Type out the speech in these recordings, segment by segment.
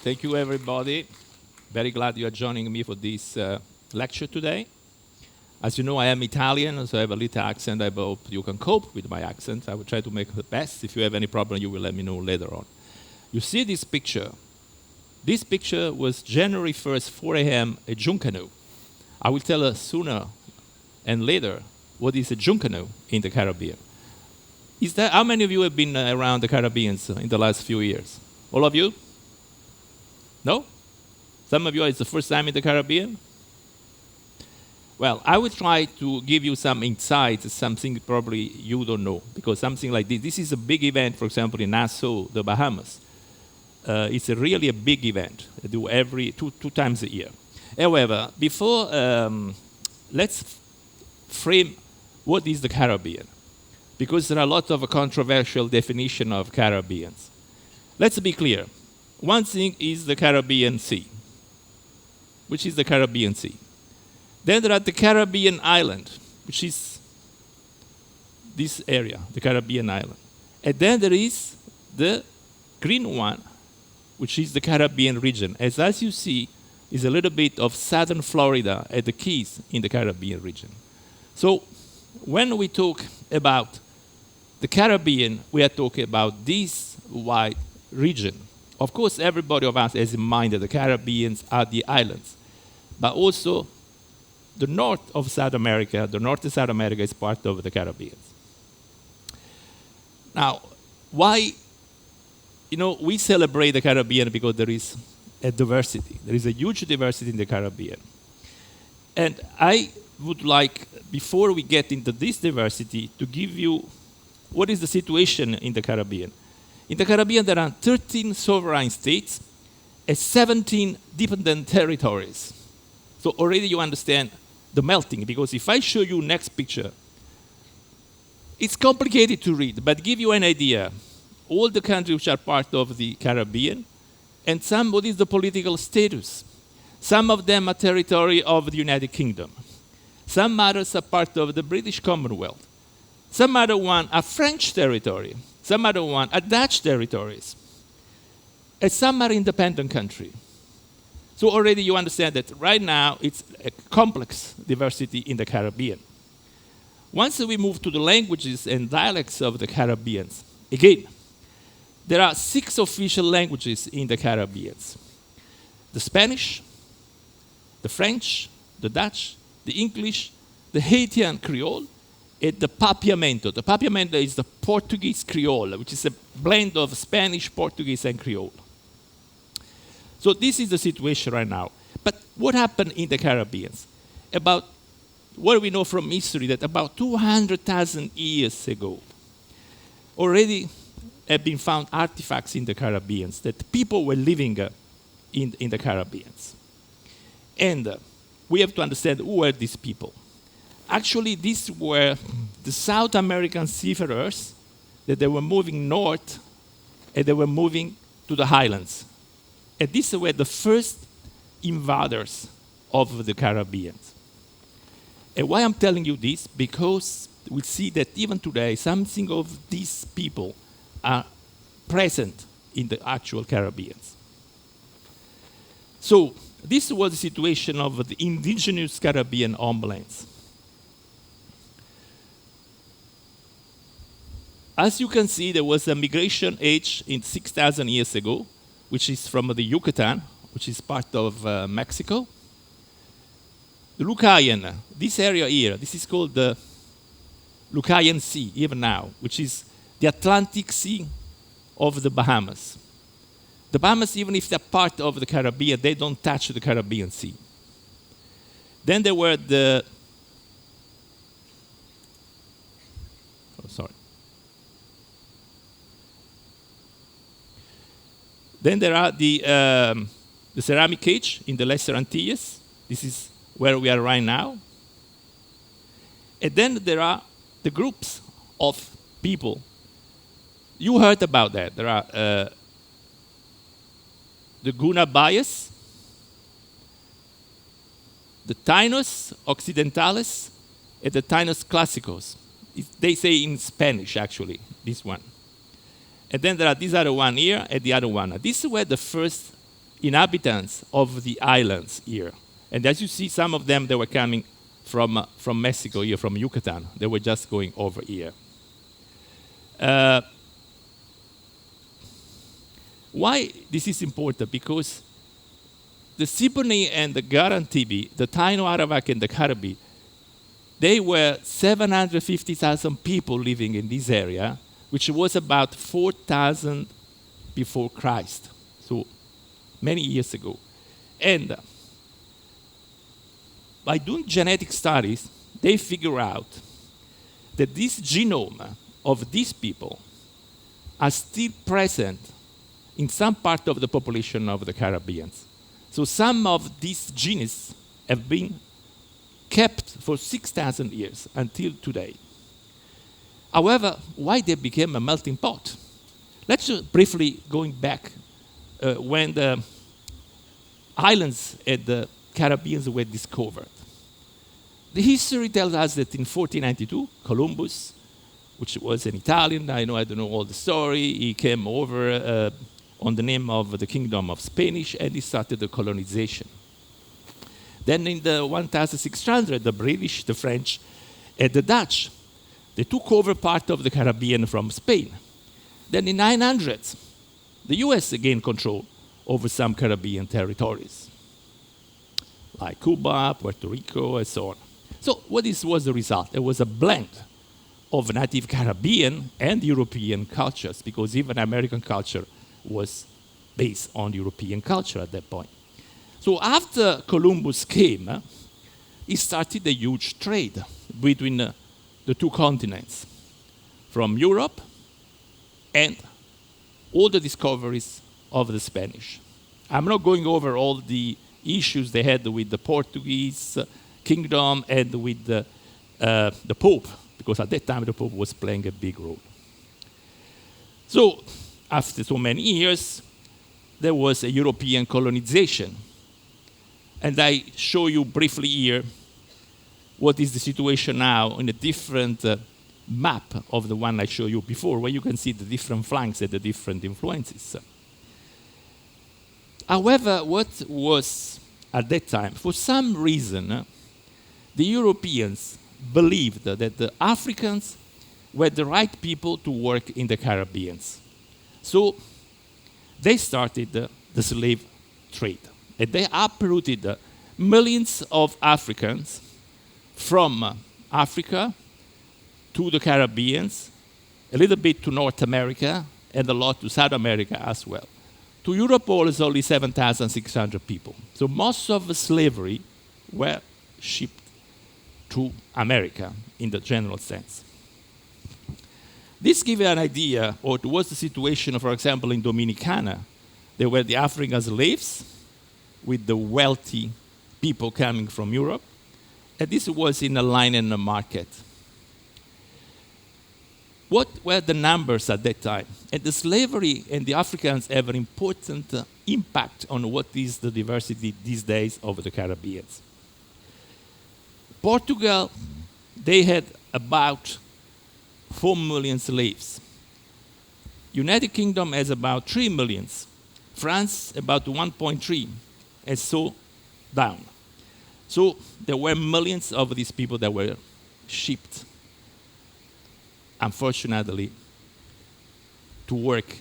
Thank you, everybody. Very glad you are joining me for this lecture today. As you know, I am Italian, so I have a little accent. I hope you can cope with my accent. I will try to make the best. If you have any problem, you will let me know later on. You see this picture. This picture was January 1st, 4 a.m., a Junkanoo. I will tell us sooner and later what is a Junkanoo in the Caribbean. How many of you have been around the Caribbean in the last few years? All of you? No? Some of you, it's the first time in the Caribbean? Well, I will try to give you some insights, something probably you don't know, because something like this is a big event, for example, in Nassau, the Bahamas. It's really a big event. They do every two times a year. However, before, let's frame what is the Caribbean, because there are a lot of controversial definition of Caribbeans. Let's be clear. One thing is the Caribbean Sea, which is the Caribbean Sea. Then there are the Caribbean island, which is this area, the Caribbean island. And then there is the green one, which is the Caribbean region. As you see, is a little bit of southern Florida at the Keys in the Caribbean region. So when we talk about the Caribbean, we are talking about this wide region. Of course, everybody of us has in mind that the Caribbeans are the islands, but also the north of South America, the north of South America is part of the Caribbean. Now, why, we celebrate the Caribbean because there is a diversity. There is a huge diversity in the Caribbean. And I would like, before we get into this diversity, to give you what is the situation in the Caribbean. In the Caribbean, there are 13 sovereign states and 17 dependent territories. So already you understand the melting, because if I show you next picture, it's complicated to read, but give you an idea. All the countries which are part of the Caribbean, and what is the political status. Some of them are territory of the United Kingdom. Some others are part of the British Commonwealth. Some other one are French territory. Some other one are Dutch territories. And some are independent country. So already you understand that right now it's a complex diversity in the Caribbean. Once we move to the languages and dialects of the Caribbeans, again, there are 6 official languages in the Caribbean. The Spanish, the French, the Dutch, the English, the Haitian Creole, and the Papiamento. The Papiamento is the Portuguese Creole, which is a blend of Spanish, Portuguese, and Creole. So this is the situation right now. But what happened in the Caribbean? About what we know from history, that about 200,000 years ago, already have been found artifacts in the Caribbean that people were living in the Caribbean. And we have to understand who were these people. Actually, these were the South American seafarers that they were moving north and they were moving to the highlands. And these were the first invaders of the Caribbean. And why I'm telling you this? Because we see that even today, something of these people are present in the actual Caribbean. So this was the situation of the indigenous Caribbean homelands. As you can see, there was a migration age in 6,000 years ago, which is from the Yucatan, which is part of Mexico. The Lucayan, this area here, this is called the Lucayan Sea, even now, which is the Atlantic Sea of the Bahamas. The Bahamas, even if they're part of the Caribbean, they don't touch the Caribbean Sea. Then there were Then there are the ceramic age in the Lesser Antilles. This is where we are right now. And then there are the groups of people. You heard about that. There are the Guna Bias, the Taínos Occidentales and the Taínos Clásicos. They say in Spanish, actually, this one. And then there are this other one here and the other one. These were the first inhabitants of the islands here. And as you see, some of them, they were coming from Mexico here, from Yucatan. They were just going over here. Why this is important? Because the Siboney and the Garantibi, the Taino Arawak and the Caribe, they were 750,000 people living in this area, which was about 4,000 before Christ, so many years ago. And by doing genetic studies, they figure out that this genome of these people are still present in some part of the population of the Caribbeans. So some of these genes have been kept for 6,000 years until today. However, why they became a melting pot? Let's just briefly going back when the islands at the Caribbean were discovered. The history tells us that in 1492, Columbus, which was an Italian, I don't know all the story, he came over on the name of the Kingdom of Spanish, and he started the colonization. Then in the 1600, the British, the French, and the Dutch, they took over part of the Caribbean from Spain. Then in 900s, the US gained control over some Caribbean territories, like Cuba, Puerto Rico, and so on. So what was the result? It was a blend of native Caribbean and European cultures, because even American culture was based on European culture at that point. So after Columbus came, he started a huge trade between the two continents, from Europe and all the discoveries of the Spanish. I'm not going over all the issues they had with the Portuguese kingdom and with the Pope, because at that time the Pope was playing a big role. So after so many years, there was a European colonization. And I show you briefly here what is the situation now in a different map of the one I showed you before, where you can see the different flanks and the different influences. However, what was at that time, for some reason, the Europeans believed that the Africans were the right people to work in the Caribbean. So they started the slave trade. And they uprooted millions of Africans from Africa to the Caribbean, a little bit to North America, and a lot to South America as well. To Europe, all is only 7,600 people. So most of the slavery were shipped to America in the general sense. This gives you an idea of what was the situation, for example, in Dominicana. There were the African slaves with the wealthy people coming from Europe, and this was in a line in the market. What were the numbers at that time? And the slavery and the Africans have an important impact on what is the diversity these days of the Caribbean. Portugal, they had about 4 million slaves. United Kingdom has about 3 million. France, about 1.3, and so down. So there were millions of these people that were shipped, unfortunately, to work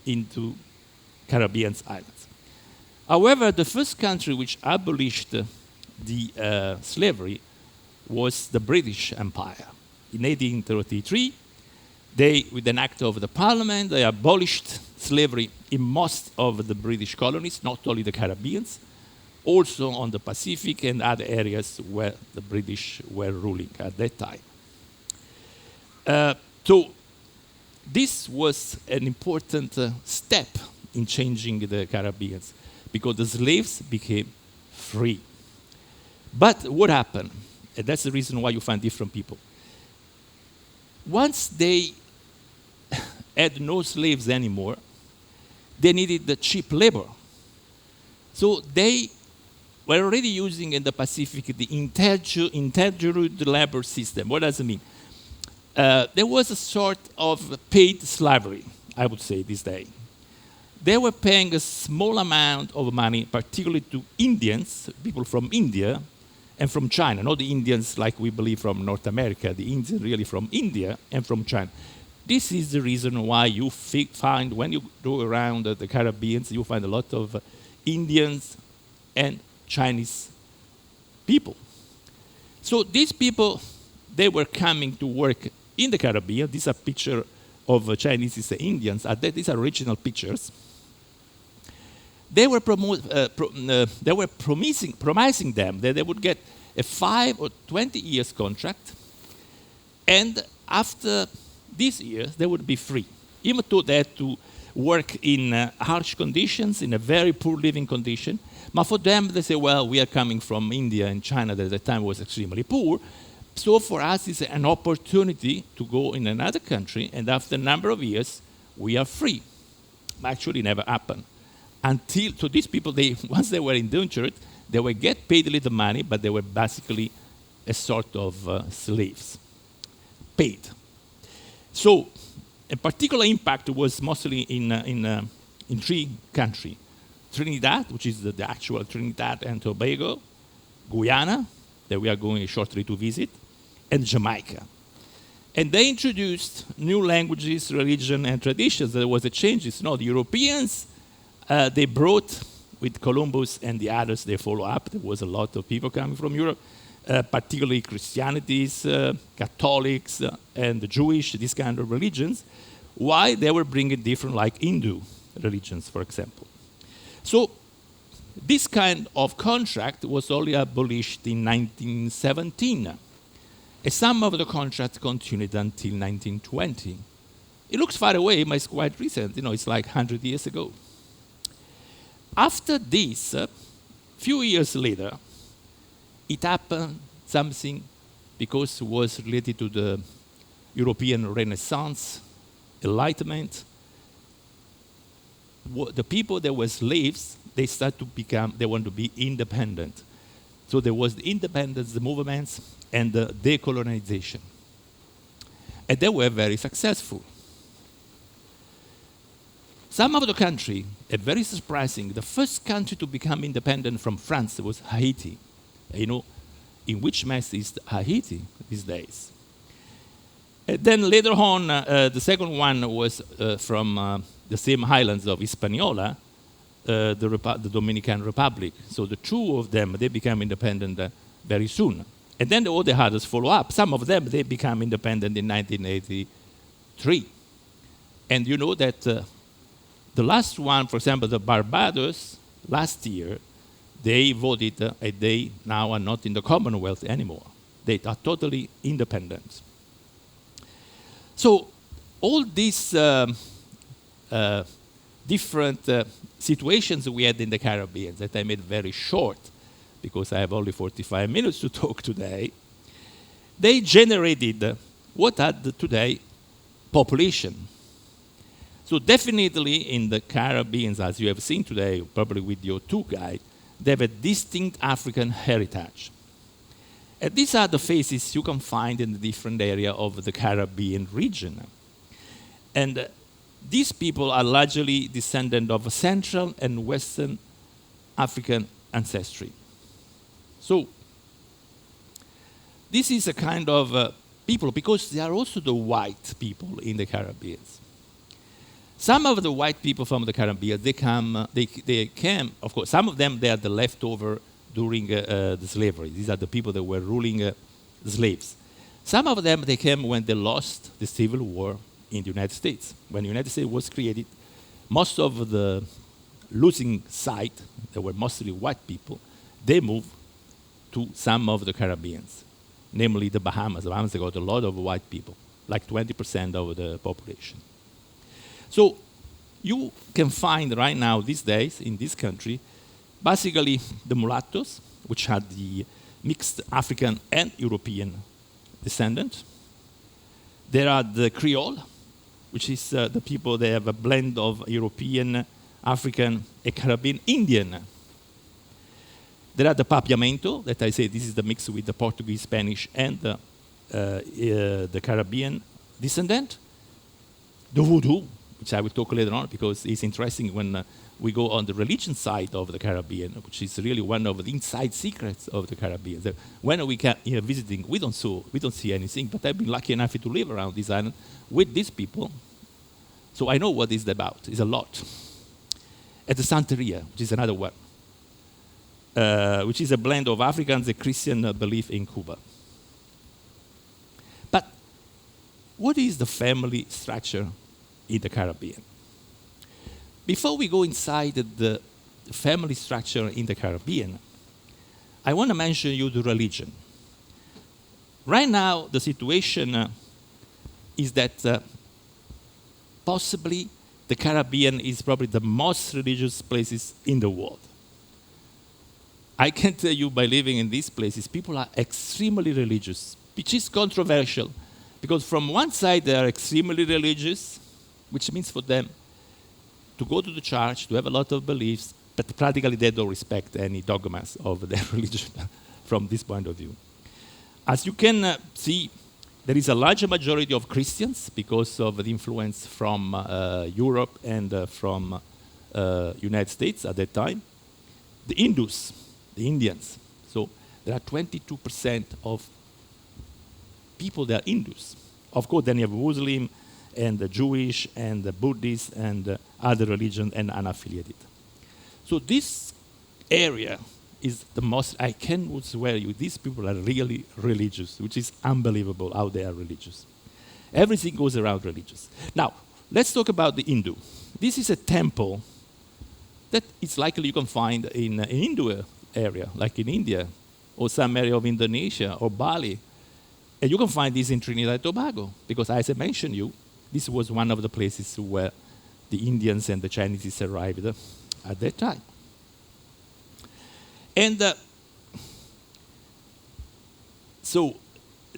into Caribbean islands. However, the first country which abolished the slavery was the British Empire. In 1833, they, with an act of the Parliament, they abolished slavery in most of the British colonies, not only the Caribbean, also on the Pacific and other areas where the British were ruling at that time. So this was an important step in changing the Caribbean, because the slaves became free. But what happened? And that's the reason why you find different people. Once they had no slaves anymore, they needed the cheap labor. So they were already using in the Pacific the intergroup labor system. What does it mean? There was a sort of paid slavery, I would say, this day. They were paying a small amount of money, particularly to Indians, people from India, and from China. Not the Indians like we believe from North America, the Indians really from India and from China. This is the reason why you find, when you go around the Caribbean, you find a lot of Indians and Chinese people. So these people, they were coming to work in the Caribbean. This is a picture of Chinese and Indians. These are original pictures. They were promising them that they would get a 5 or 20 years contract, and after these years they would be free. Even though they had to work in harsh conditions, in a very poor living condition. But for them, they say, well, we are coming from India and China that at the time was extremely poor. So for us, it's an opportunity to go in another country, and after a number of years, we are free. Actually, never happened. So these people, once they were indentured, they would get paid a little money, but they were basically a sort of slaves, paid. So a particular impact was mostly in 3 countries. Trinidad, which is the actual Trinidad and Tobago, Guyana, that we are going shortly to visit, and Jamaica. And they introduced new languages, religion, and traditions. There was a change. The Europeans, they brought, with Columbus and the others, they follow up. There was a lot of people coming from Europe, particularly Christianities, Catholics, and the Jewish, these kind of religions. Why? They were bringing different, like Hindu religions, for example. So this kind of contract was only abolished in 1917. And some of the contracts continued until 1920. It looks far away, but it's quite recent. It's like 100 years ago. After this, few years later, it happened something because it was related to the European Renaissance, Enlightenment. The people that were slaves, they want to be independent. So there was the independence, the movements, and the decolonization. And they were very successful. Some of the country, very surprising, the first country to become independent from France was Haiti. In which mess is Haiti these days? And then later on, the second one was from the same islands of Hispaniola, the Dominican Republic. So the 2 of them, they became independent very soon. And then all the others follow up. Some of them, they become independent in 1983. And you know that the last one, for example, the Barbados, last year, they voted and they now are not in the Commonwealth anymore. They are totally independent. So all these different situations we had in the Caribbean that I made very short, because I have only 45 minutes to talk today, they generated what are today population. So definitely in the Caribbean, as you have seen today, probably with your tour guide, they have a distinct African heritage. And these are the faces you can find in the different area of the Caribbean region. And these people are largely descendant of Central and Western African ancestry. So this is a kind of people, because they are also the white people in the Caribbean. Some of the white people from the Caribbean, they came, of course, some of them, they are the leftover during the slavery. These are the people that were ruling the slaves. Some of them, they came when they lost the Civil War in the United States. When the United States was created, most of the losing side, they were mostly white people, they moved to some of the Caribbeans, namely the Bahamas. The Bahamas, they got a lot of white people, like 20% of the population. So you can find right now, these days, in this country, basically the mulattoes, which had the mixed African and European descendant. There are the Creole, which is the people, they have a blend of European, African, and Caribbean Indian. There are the papiamento, that I say this is the mix with the Portuguese, Spanish, and the Caribbean descendant. The voodoo, which I will talk later on because it's interesting when we go on the religion side of the Caribbean, which is really one of the inside secrets of the Caribbean. So when we can visiting, we don't see anything. But I've been lucky enough to live around this island with these people, so I know what it's about. It's a lot. At the Santeria, which is another one, which is a blend of Africans and Christian belief in Cuba. But what is the family structure in the Caribbean? Before we go inside the family structure in the Caribbean, I want to mention you the religion. Right now, the situation is that possibly the Caribbean is probably the most religious places in the world. I can tell you by living in these places, people are extremely religious, which is controversial, because from one side they are extremely religious, which means for them to go to the church, to have a lot of beliefs, but practically they don't respect any dogmas of their religion from this point of view. As you can see, there is a large majority of Christians because of the influence from Europe and from United States at that time. The Hindus, the Indians. So there are 22% of people that are Hindus. Of course, then you have Muslim and the Jewish and the Buddhist and other religions and unaffiliated. So this area is the most, I can swear you, these people are really religious, which is unbelievable how they are religious. Everything goes around religious. Now, let's talk about the Hindu. This is a temple that it's likely you can find in an Hindu area, like in India, or some area of Indonesia, or Bali. And you can find this in Trinidad and Tobago, because as I mentioned you, this was one of the places where the Indians and the Chinese arrived at that time. And so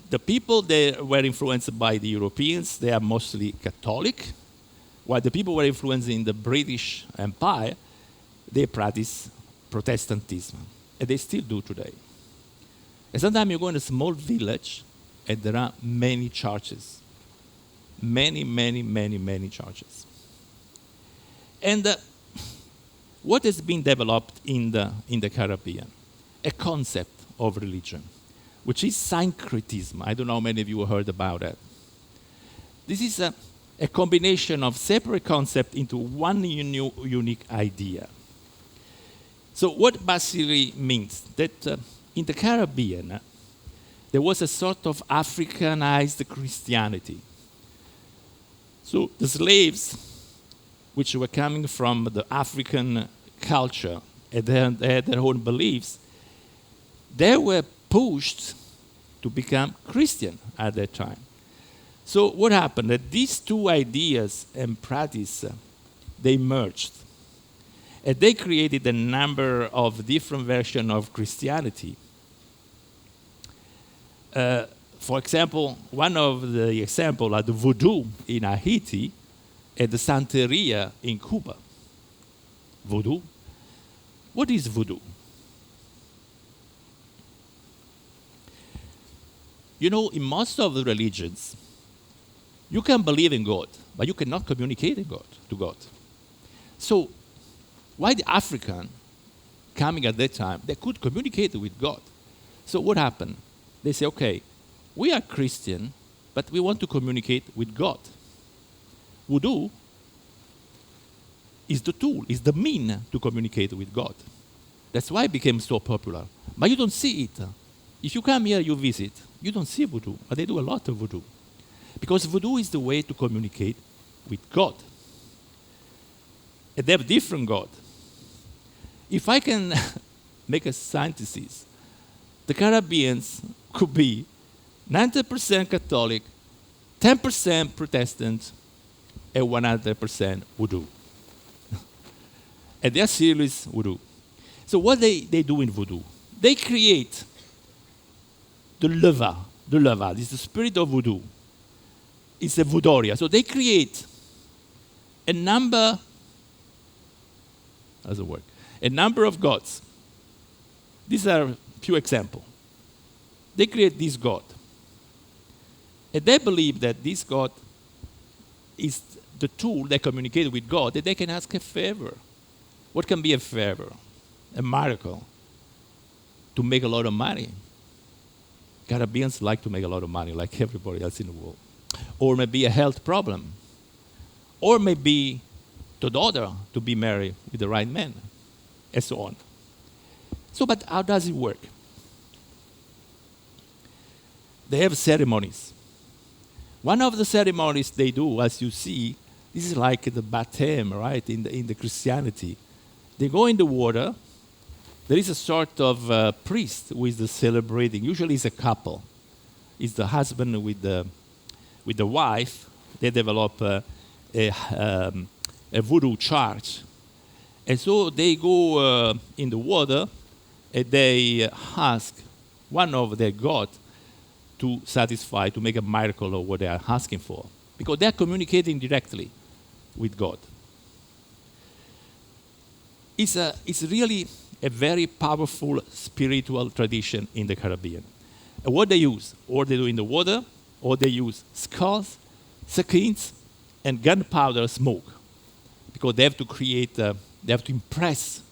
the people that were influenced by the Europeans, they are mostly Catholic, while the people who were influenced in the British Empire, they practice Protestantism, and they still do today. And sometimes you go in a small village, and there are many churches. Many churches. And what has been developed in the Caribbean? A concept of religion, which is syncretism. I don't know how many of you heard about it. This is a combination of separate concepts into one unique idea. So what basically means that in the Caribbean, there was a sort of Africanized Christianity. So the slaves, which were coming from the African culture, and they had their own beliefs, they were pushed to become Christian at that time. So what happened? That these two ideas and practice, they merged. And they created a number of different versions of Christianity. For example, one of the examples are the voodoo in Haiti and the Santeria in Cuba. Voodoo. What is voodoo? You know, in most of the religions, you can believe in God, but you cannot communicate to God. So, why the African coming at that time, they could communicate with God. So what happened? They say, okay, we are Christian, but we want to communicate with God. Voodoo is the tool, is the mean to communicate with God. That's why it became so popular. But you don't see it. If you come here, you visit, you don't see voodoo, but they do a lot of voodoo. Because voodoo is the way to communicate with God. And they have different God. If I can make a synthesis, the Caribbeans could be 90% Catholic, 10% Protestant, and 100% voodoo. And they are serious voodoo. So what they do in voodoo? They create the leva. The leva is the spirit of voodoo. It's a voodoria. So they create a number, how's it work? A number of gods. These are a few examples. They create this God. And they believe that this God is the tool they communicate with God, that they can ask a favor. What can be a favor? A miracle. To make a lot of money. Caribbeans like to make a lot of money, like everybody else in the world. Or maybe a health problem. Or maybe the daughter to be married with the right man, and so on. So, but how does it work? They have ceremonies. One of the ceremonies they do, as you see, this is like the baptism, right, in the Christianity. They go in the water. There is a sort of priest who is celebrating. Usually it's a couple. It's the husband with the wife. They develop a voodoo church. And so they go in the water and they ask one of their gods to satisfy, to make a miracle of what they are asking for. Because they are communicating directly with God. It's really a very powerful spiritual tradition in the Caribbean. And what they use, or they do in the water, or they use skulls, sardines, and gunpowder smoke. Because they have to create, they have to impress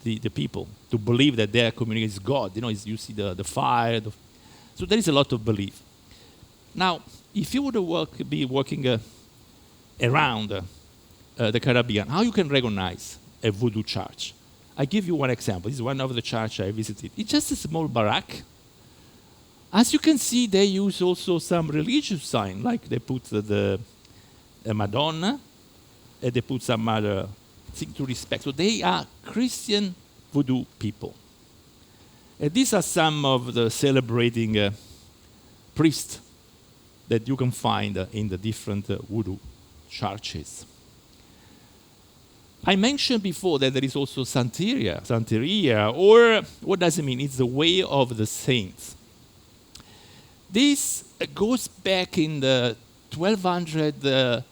the people to believe that their community is God. You know, you see the fire. So there is a lot of belief. Now, if you would be working around the Caribbean, how you can recognize a voodoo church? I give you one example. This is one of the churches I visited. It's just a small barrack. As you can see, they use also some religious sign, like they put the Madonna, and they put some other thing to respect. So they are Christian voodoo people. And these are some of the celebrating priests that you can find in the different voodoo churches. I mentioned before that there is also Santeria, or what does it mean? It's the way of the saints. This goes back in the 1200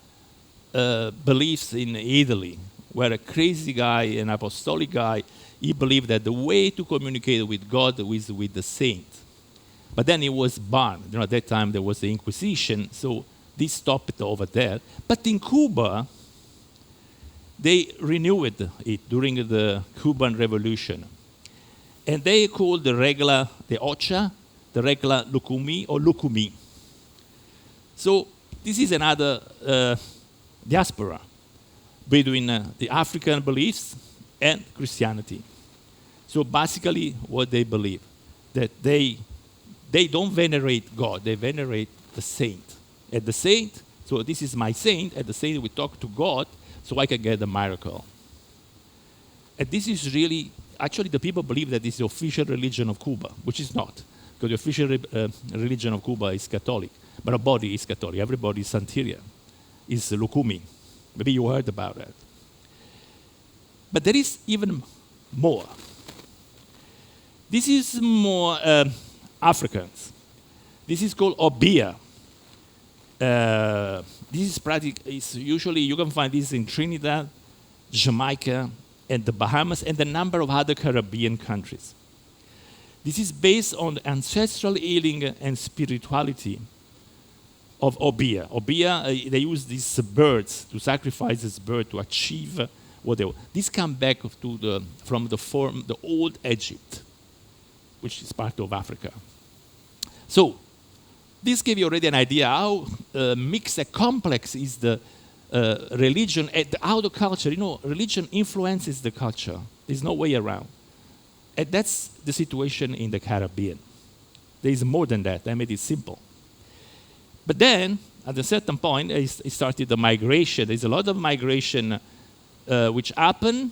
beliefs in Italy, where a crazy guy, an apostolic guy, he believed that the way to communicate with God was with the saint. But then he was banned. You know, at that time there was the Inquisition, so this stopped over there. But in Cuba, they renewed it during the Cuban Revolution. And they called the regla the Ocha, the regla Lukumi or Lukumi. So this is another diaspora between the African beliefs and Christianity. So basically what they believe, that they don't venerate God, they venerate the saint. And the saint, so this is my saint, and the saint will talk to God so I can get the miracle. And this is really, actually the people believe that this is the official religion of Cuba, which is not. Because the official religion of Cuba is Catholic, but our body is Catholic. Everybody is Santeria, is Lukumi. Maybe you heard about that. But there is even more. This is more Africans. This is called Obia. This is usually, you can find this in Trinidad, Jamaica, and the Bahamas, and a number of other Caribbean countries. This is based on the ancestral healing and spirituality of Obia. Obia, they use these birds to sacrifice this bird to achieve what they want. This comes back from the old Egypt, which is part of Africa. So, this gives you already an idea how mixed and complex is the religion, and how the culture, religion influences the culture. There's no way around. And that's the situation in the Caribbean. There is more than that. I made it simple. But then, at a certain point, it started the migration. There's a lot of migration which happened,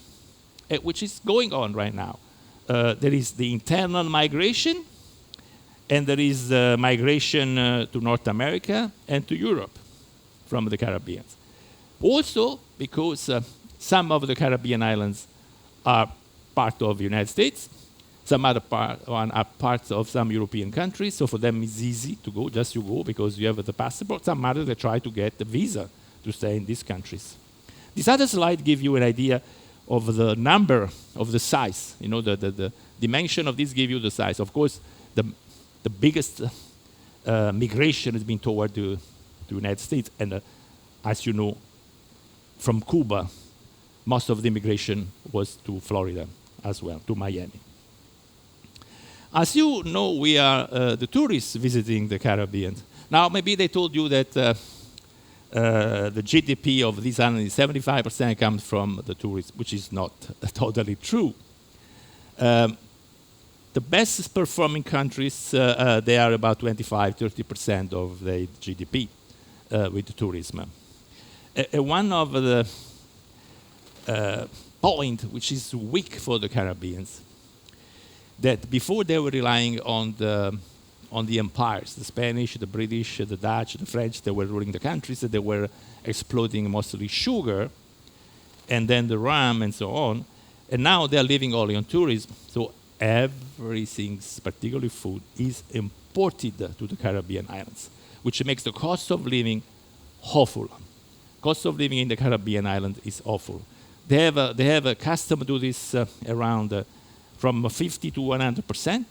which is going on right now. There is the internal migration, and there is migration to North America and to Europe from the Caribbean. Also, because some of the Caribbean islands are part of the United States, some other are parts of some European countries, so for them it's easy to go, just you go because you have the passport. Some others, they try to get the visa to stay in these countries. This other slide gives you an idea of the number of the size. You know, the dimension of this give you the size. Of course, the biggest migration has been toward the United States, and as you know, from Cuba, most of the immigration was to Florida as well, to Miami. As you know, we are the tourists visiting the Caribbean. Now, maybe they told you that the GDP of this island is 75% comes from the tourists, which is not totally true. The best performing countries, they are about 25-30% of the GDP with tourism. One of the point which is weak for the Caribbeans, that before they were relying on the empires, the Spanish, the British, the Dutch, the French, they were ruling the countries, they were exploiting mostly sugar, and then the rum and so on, and now they're living only on tourism, so everything, particularly food, is imported to the Caribbean islands, which makes the cost of living awful. Cost of living in the Caribbean island is awful. They have a custom to do this around from 50 to 100%,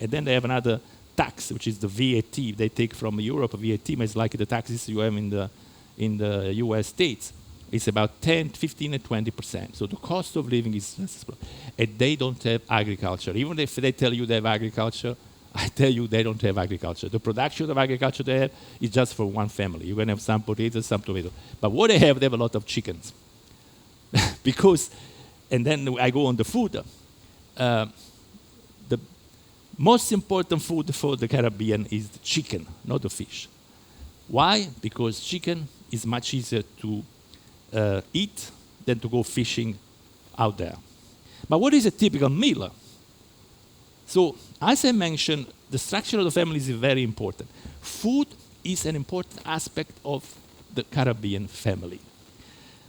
and then they have another tax, which is the VAT. They take from Europe. VAT is like the taxes you have in the U.S. states. It's about 10, 15, and 20%. So the cost of living is, and they don't have agriculture. Even if they tell you they have agriculture, I tell you they don't have agriculture. The production of agriculture they have is just for one family. You're going to have some potatoes, some tomatoes. But what they have a lot of chickens. Because, and then I go on the food. The most important food for the Caribbean is the chicken, not the fish. Why? Because chicken is much easier to eat than to go fishing out there. But what is a typical meal? So, as I mentioned, the structure of the family is very important. Food is an important aspect of the Caribbean family.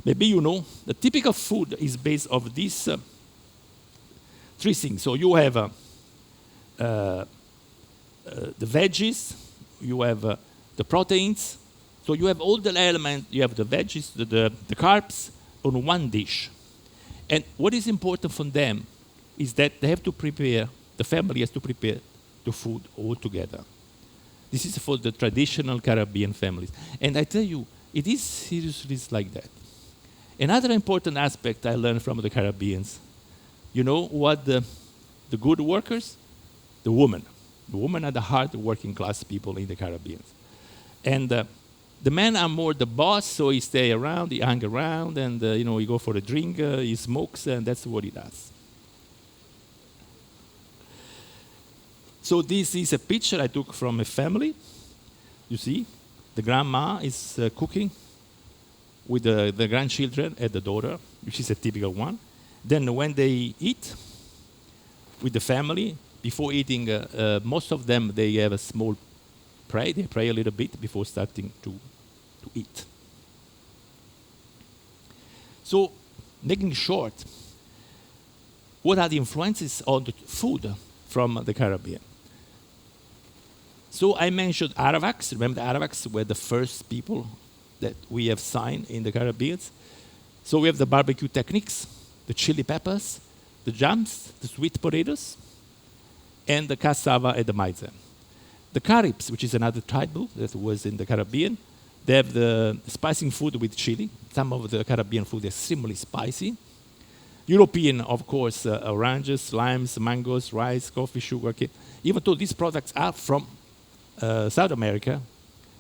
Maybe you know, the typical food is based on these three things. So you have the veggies, you have the proteins, so you have all the elements, you have the veggies, the carbs on one dish. And what is important for them is that they have to prepare, the family has to prepare the food all together. This is for the traditional Caribbean families. And I tell you, it is seriously like that. Another important aspect I learned from the Caribbeans, you know what the good workers? The women. The women are the hard working class people in the Caribbean. And the men are more the boss, so he stay around, he hang around, and he go for a drink, he smokes, and that's what he does. So this is a picture I took from a family. You see, the grandma is cooking with the grandchildren and the daughter, which is a typical one. Then when they eat with the family, before eating, most of them, they have a small pray. They pray a little bit before starting to eat. So, making short, what are the influences on the food from the Caribbean? So I mentioned Arawaks. Remember the Arawaks were the first people that we have signed in the Caribbean. So we have the barbecue techniques, the chili peppers, the jams, the sweet potatoes, and the cassava and the maize. The Caribs, which is another tribe that was in the Caribbean, they have the spicing food with chili. Some of the Caribbean food is extremely spicy. European, of course, oranges, limes, mangoes, rice, coffee, sugar cane. Even though these products are from South America,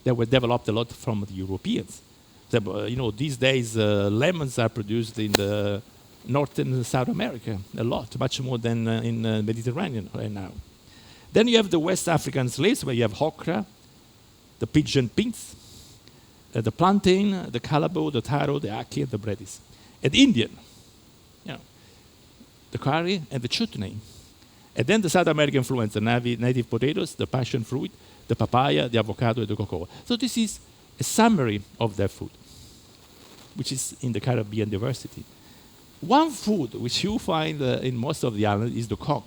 they were developed a lot from the Europeans. So, these days lemons are produced in the northern South America a lot, much more than in the Mediterranean right now. Then you have the West African slaves, where you have okra, the pigeon peas, the plantain, the calabo, the taro, the ackee, and the breadis. And Indian, the curry and the chutney. And then the South American influence, the native potatoes, the passion fruit, the papaya, the avocado, and the cocoa. So this is a summary of their food, which is in the Caribbean diversity. One food which you find in most of the islands is the conch.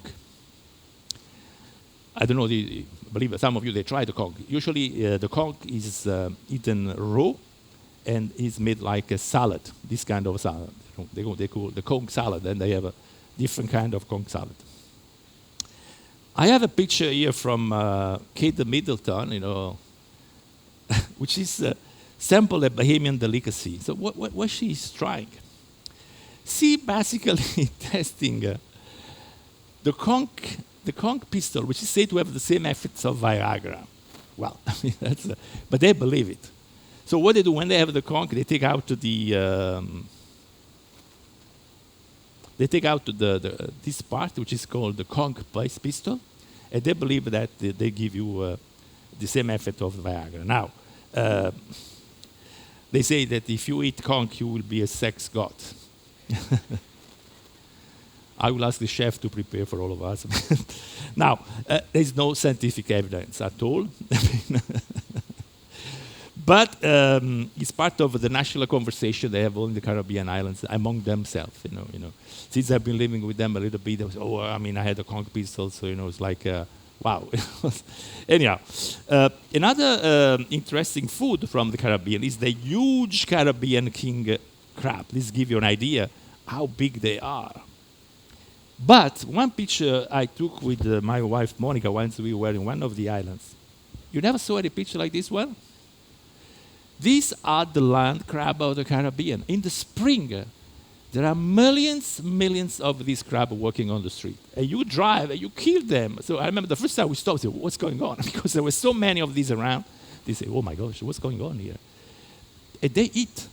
I don't know, I believe some of you, they try the conch. Usually the conch is eaten raw, and it's made like a salad, this kind of salad. They call the conch salad, and they have a different kind of conch salad. I have a picture here from Kate Middleton, which is sample a Bahamian delicacy. So what she is trying? She basically testing the conch pistol, which is said to have the same effects of Viagra. Well, I mean, but they believe it. So what they do when they have the conch, they take out this part, which is called the conch pistol, and they believe that they give you the same effect of Viagra. Now, they say that if you eat conch, you will be a sex god. I will ask the chef to prepare for all of us. Now, there's no scientific evidence at all. But it's part of the national conversation they have all in the Caribbean islands among themselves. Since I've been living with them a little bit, I had a conch pistol, so it's like, wow. Anyhow, another interesting food from the Caribbean is the huge Caribbean king crab. This gives you an idea how big they are. But one picture I took with my wife Monica once we were in one of the islands. You never saw any picture like this one? These are the land crab of the Caribbean. In the spring, there are millions of these crabs walking on the street. And you drive and you kill them. So I remember the first time we stopped, we said, what's going on? Because there were so many of these around. They say, oh my gosh, what's going on here? And they eat.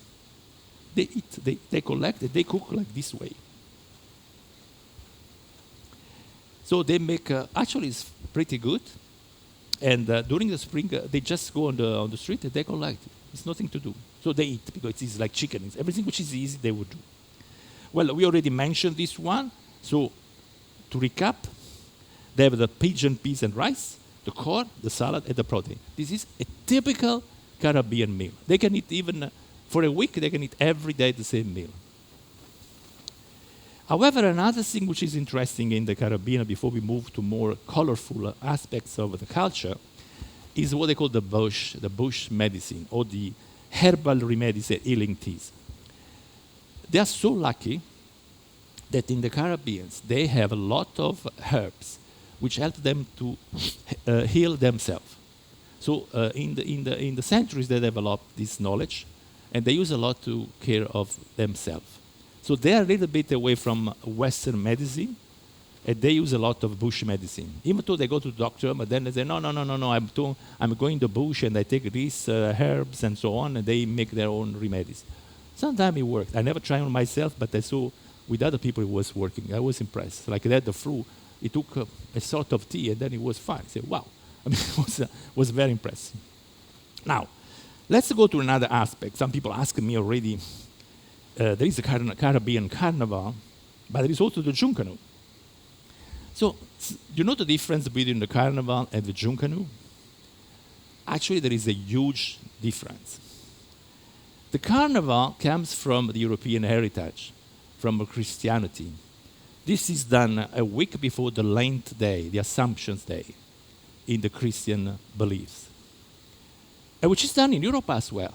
They collect it, they cook like this way. So they make, actually it's pretty good. And during the spring, they just go on the street and they collect it. It's nothing to do. So they eat because it's like chicken. It's everything which is easy, they would do. Well, we already mentioned this one. So to recap, they have the pigeon peas and rice, the corn, the salad, and the protein. This is a typical Caribbean meal. They can eat even, for a week, they can eat every day the same meal. However, another thing which is interesting in the Caribbean, before we move to more colorful aspects of the culture, is what they call the bush medicine, or the herbal remedies and healing teas. They are so lucky that in the Caribbean, they have a lot of herbs which help them to heal themselves. So in the centuries, they developed this knowledge, and they use a lot to care of themselves. So they are a little bit away from Western medicine, and they use a lot of bush medicine. Even though they go to the doctor, but then they say, no, I'm going to the bush and I take these herbs and so on, and they make their own remedies. Sometimes it worked. I never tried it myself, but I saw with other people it was working. I was impressed. Like that, the flu, it took a sort of tea, and then it was fine. I said, wow. I mean, it was very impressive. Now, let's go to another aspect. Some people ask me already, there is a Caribbean carnival, but there is also the Junkanoo. So, you know the difference between the carnival and the Junkanoo? Actually, there is a huge difference. The carnival comes from the European heritage, from Christianity. This is done a week before the Lent Day, the Assumption's Day, in the Christian beliefs, and which is done in Europe as well.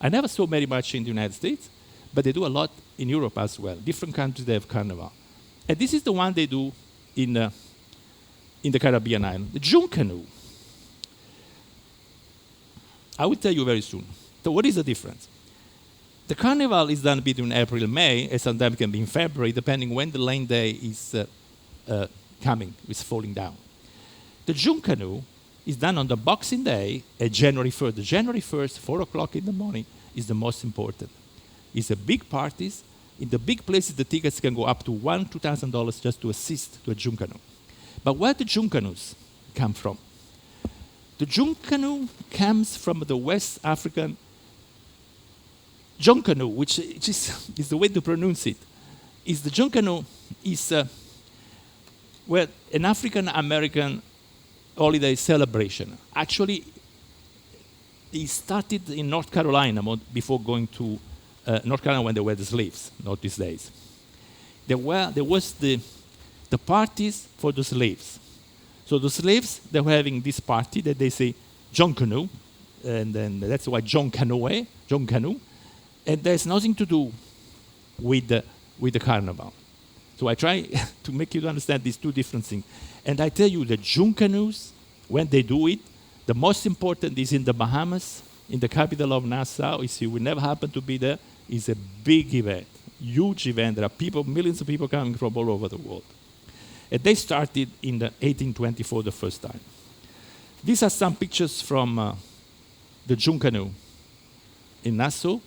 I never saw very much in the United States, but they do a lot in Europe as well. Different countries, they have carnival. And this is the one they do in the Caribbean island. The Junkanoo. I will tell you very soon. So what is the difference? The carnival is done between April and May, and sometimes it can be in February, depending when the Lent Day is coming, is falling down. The Junkanoo is done on the Boxing Day at January 1st. The January 1st, 4 o'clock in the morning, is the most important. It's a big parties. In the big places, the tickets can go up to $1,000 to $2,000 just to assist to a Junkanoo. But where the Junkanoos come from? The Junkanoo comes from the West African Junkanoo, which is the way to pronounce it. Is the Junkanoo is an African American holiday celebration. Actually, it started in North Carolina before going to North Carolina when they were the slaves, not these days. There was the parties for the slaves. So the slaves, they were having this party that they say Junkanoo, and then that's why John Canoe, and there's nothing to do with the carnival. So I try to make you understand these two different things. And I tell you, the June canoes, when they do it, the most important is in the Bahamas, in the capital of Nassau. If you will never happen to be there, it's a big event, huge event. There are people, millions of people coming from all over the world. And they started in 1824 the first time. These are some pictures from the June canoe in Nassau.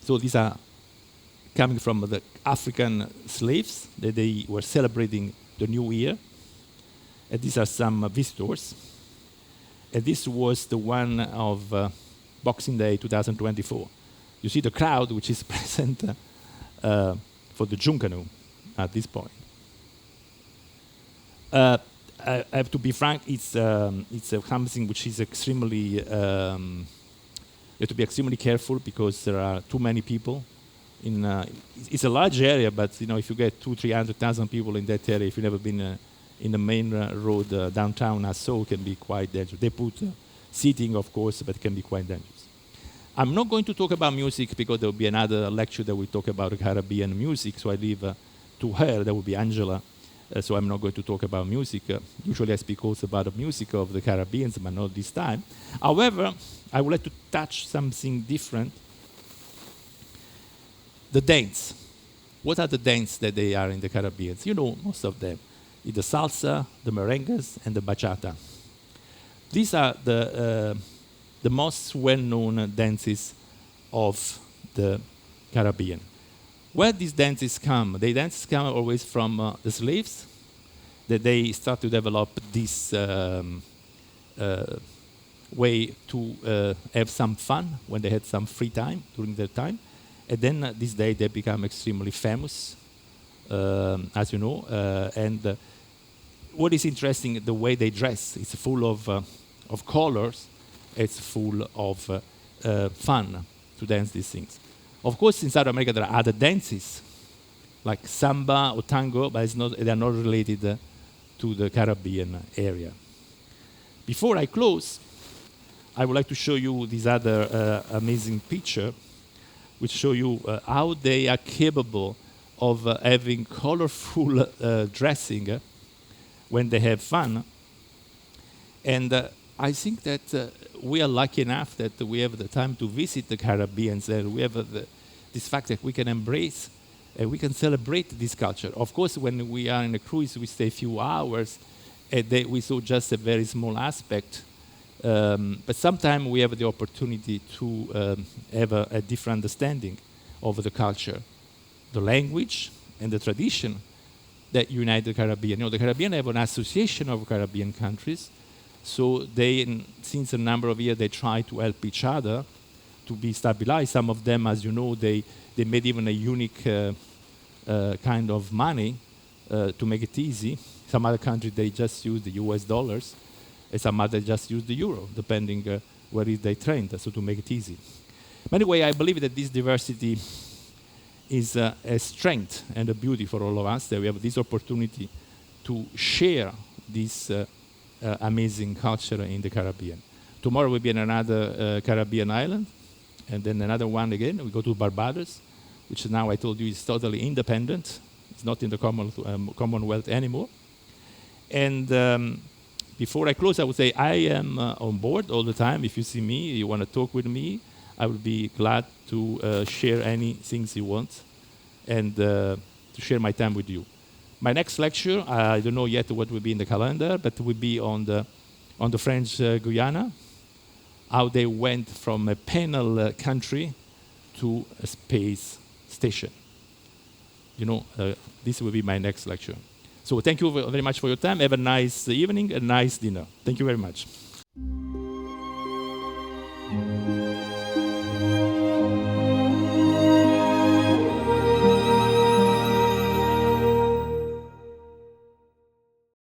So these are coming from the African slaves that they were celebrating the New Year. And these are some visitors. And this was the one of Boxing Day 2024. You see the crowd which is present for the June canoe at this point. I have to be frank, it's something which is extremely, you have to be extremely careful because there are too many people. It's a large area, but if you get 200,000-300,000 people in that area, if you've never been in the main road downtown Nassau, it can be quite dangerous. They put seating, of course, but it can be quite dangerous. I'm not going to talk about music because there will be another lecture that will talk about Caribbean music, so I leave to her, that will be Angela, so I'm not going to talk about music. Usually I speak also about the music of the Caribbeans, but not this time. However, I would like to touch something different. The dance. What are the dance that they are in the Caribbean? You know most of them. It's the salsa, the merengues, and the bachata. These are the most well-known dances of the Caribbean. Where these dances come? The dances come always from the slaves, that they start to develop this way to have some fun when they had some free time during their time. And then this day they become extremely famous, as you know. And what is interesting, the way they dress. It's full of colors. It's full of fun to dance these things. Of course, in South America there are other dances, like samba or tango, but they are not related to the Caribbean area. Before I close, I would like to show you this other amazing picture, which show you how they are capable of having colorful dressing when they have fun. And I think that we are lucky enough that we have the time to visit the Caribbean, and we have this fact that we can embrace and we can celebrate this culture. Of course, when we are in a cruise, we stay a few hours, and we saw just a very small aspect. But sometimes we have the opportunity to have a different understanding of the culture, the language, and the tradition that unite the Caribbean. The Caribbean have an association of Caribbean countries, so they, since a number of years, they try to help each other to be stabilized. Some of them, as you know, they made even a unique kind of money to make it easy. Some other countries, they just use the US dollars. And some others just use the euro, depending where they trained, so to make it easy. But anyway, I believe that this diversity is a strength and a beauty for all of us, that we have this opportunity to share this amazing culture in the Caribbean. Tomorrow we'll be in another Caribbean island, and then another one again. We go to Barbados, which now I told you is totally independent. It's not in the Commonwealth anymore. And before I close, I would say I am on board all the time. If you see me, you want to talk with me, I would be glad to share any things you want and to share my time with you. My next lecture, I don't know yet what will be in the calendar, but it will be on the French Guiana, how they went from a penal country to a space station. This will be my next lecture. So thank you very much for your time. Have a nice evening, a nice dinner. Thank you very much.